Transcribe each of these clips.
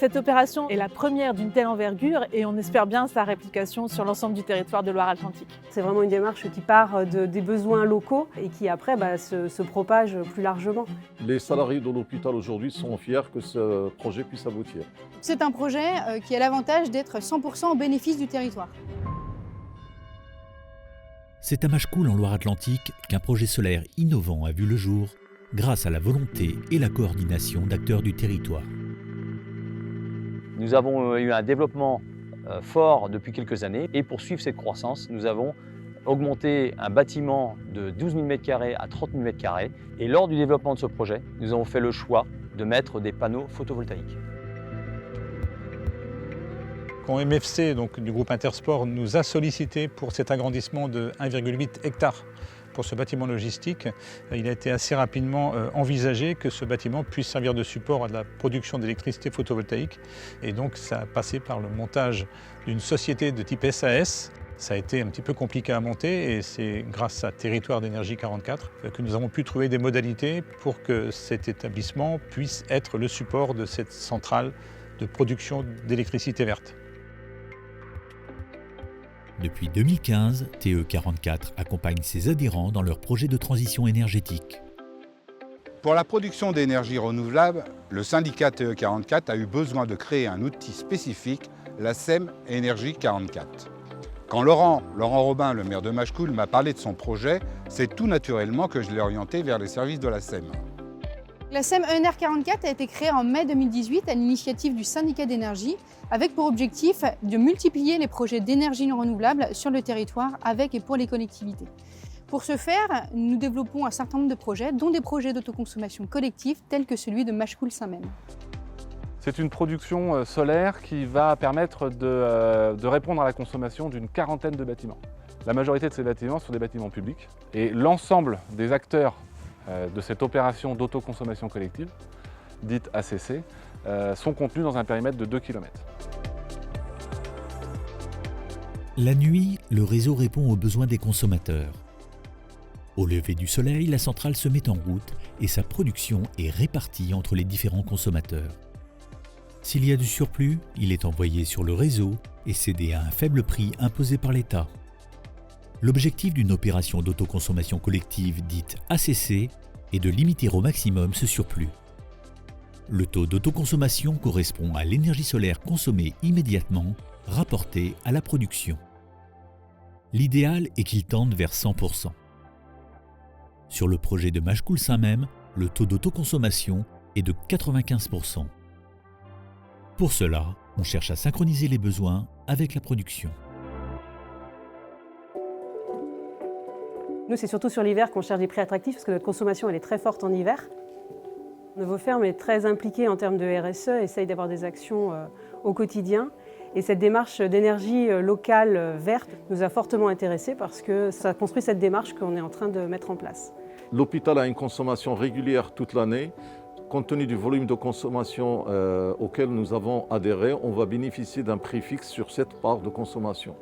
Cette opération est la première d'une telle envergure et on espère bien sa réplication sur l'ensemble du territoire de Loire-Atlantique. C'est vraiment une démarche qui part des besoins locaux et qui après se propage plus largement. Les salariés de l'hôpital aujourd'hui sont fiers que ce projet puisse aboutir. C'est un projet qui a l'avantage d'être 100% au bénéfice du territoire. C'est à Machecoul, en Loire-Atlantique, qu'un projet solaire innovant a vu le jour grâce à la volonté et la coordination d'acteurs du territoire. Nous avons eu un développement fort depuis quelques années et pour suivre cette croissance, nous avons augmenté un bâtiment de 12 000 m² à 30 000 m². Et lors du développement de ce projet, nous avons fait le choix de mettre des panneaux photovoltaïques. Quand MFC, donc du groupe Intersport, nous a sollicité pour cet agrandissement de 1,8 hectare pour ce bâtiment logistique, il a été assez rapidement envisagé que ce bâtiment puisse servir de support à la production d'électricité photovoltaïque. Et donc ça a passé par le montage d'une société de type SAS. Ça a été un petit peu compliqué à monter et c'est grâce à Territoire d'énergie 44 que nous avons pu trouver des modalités pour que cet établissement puisse être le support de cette centrale de production d'électricité verte. Depuis 2015, TE44 accompagne ses adhérents dans leurs projets de transition énergétique. Pour la production d'énergie renouvelable, le syndicat TE44 a eu besoin de créer un outil spécifique, la SEM Énergie 44. Quand Laurent Robin, le maire de Machecoul, m'a parlé de son projet, c'est tout naturellement que je l'ai orienté vers les services de la SEM. La SEM ENR 44 a été créée en mai 2018 à l'initiative du syndicat d'énergie avec pour objectif de multiplier les projets d'énergie renouvelable sur le territoire avec et pour les collectivités. Pour ce faire, nous développons un certain nombre de projets, dont des projets d'autoconsommation collective tels que celui de Machecoul-Saint-Même. C'est une production solaire qui va permettre de répondre à la consommation d'une quarantaine de bâtiments. La majorité de ces bâtiments sont des bâtiments publics et l'ensemble des acteurs de cette opération d'autoconsommation collective, dite ACC, sont contenus dans un périmètre de 2 km. La nuit, le réseau répond aux besoins des consommateurs. Au lever du soleil, la centrale se met en route et sa production est répartie entre les différents consommateurs. S'il y a du surplus, il est envoyé sur le réseau et cédé à un faible prix imposé par l'État. L'objectif d'une opération d'autoconsommation collective dite ACC est de limiter au maximum ce surplus. Le taux d'autoconsommation correspond à l'énergie solaire consommée immédiatement, rapportée à la production. L'idéal est qu'il tende vers 100%. Sur le projet de Machecoul-Saint-Même, le taux d'autoconsommation est de 95%. Pour cela, on cherche à synchroniser les besoins avec la production. Nous, c'est surtout sur l'hiver qu'on cherche des prix attractifs parce que notre consommation elle est très forte en hiver. Vos fermes est très impliquée en termes de RSE, essaye d'avoir des actions au quotidien. Et cette démarche d'énergie locale verte nous a fortement intéressés parce que ça construit cette démarche qu'on est en train de mettre en place. L'hôpital a une consommation régulière toute l'année. Compte tenu du volume de consommation auquel nous avons adhéré, on va bénéficier d'un prix fixe sur cette part de consommation.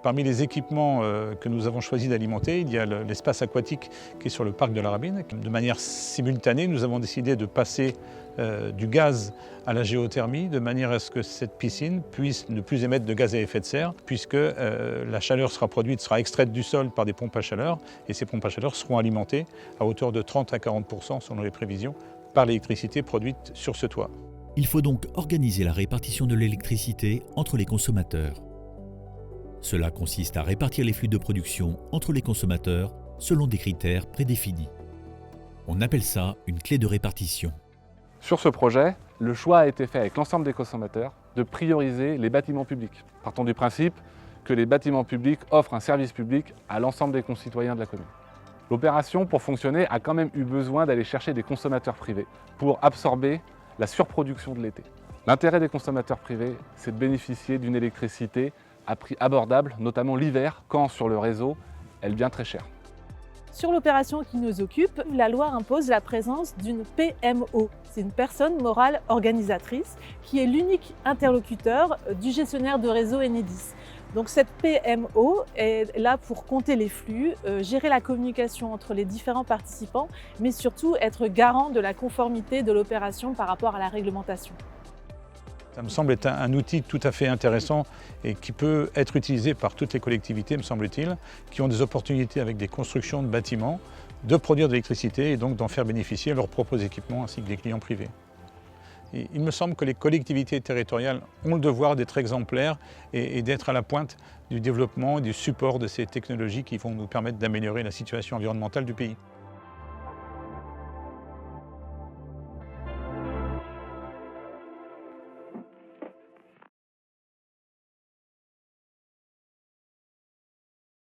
Parmi les équipements que nous avons choisi d'alimenter, il y a l'espace aquatique qui est sur le parc de la Rabine. De manière simultanée, nous avons décidé de passer du gaz à la géothermie de manière à ce que cette piscine puisse ne plus émettre de gaz à effet de serre puisque la chaleur sera extraite du sol par des pompes à chaleur et ces pompes à chaleur seront alimentées à hauteur de 30 à 40% selon les prévisions par l'électricité produite sur ce toit. Il faut donc organiser la répartition de l'électricité entre les consommateurs. Cela consiste à répartir les flux de production entre les consommateurs selon des critères prédéfinis. On appelle ça une clé de répartition. Sur ce projet, le choix a été fait avec l'ensemble des consommateurs de prioriser les bâtiments publics. Partons du principe que les bâtiments publics offrent un service public à l'ensemble des concitoyens de la commune. L'opération, pour fonctionner, a quand même eu besoin d'aller chercher des consommateurs privés pour absorber la surproduction de l'été. L'intérêt des consommateurs privés, c'est de bénéficier d'une électricité à prix abordable, notamment l'hiver, quand sur le réseau, elle devient très chère. Sur l'opération qui nous occupe, la loi impose la présence d'une PMO. C'est une personne morale organisatrice qui est l'unique interlocuteur du gestionnaire de réseau Enedis. Donc cette PMO est là pour compter les flux, gérer la communication entre les différents participants, mais surtout être garant de la conformité de l'opération par rapport à la réglementation. Ça me semble être un outil tout à fait intéressant et qui peut être utilisé par toutes les collectivités, me semble-t-il, qui ont des opportunités avec des constructions de bâtiments, de produire de l'électricité et donc d'en faire bénéficier leurs propres équipements ainsi que des clients privés. Et il me semble que les collectivités territoriales ont le devoir d'être exemplaires et d'être à la pointe du développement et du support de ces technologies qui vont nous permettre d'améliorer la situation environnementale du pays.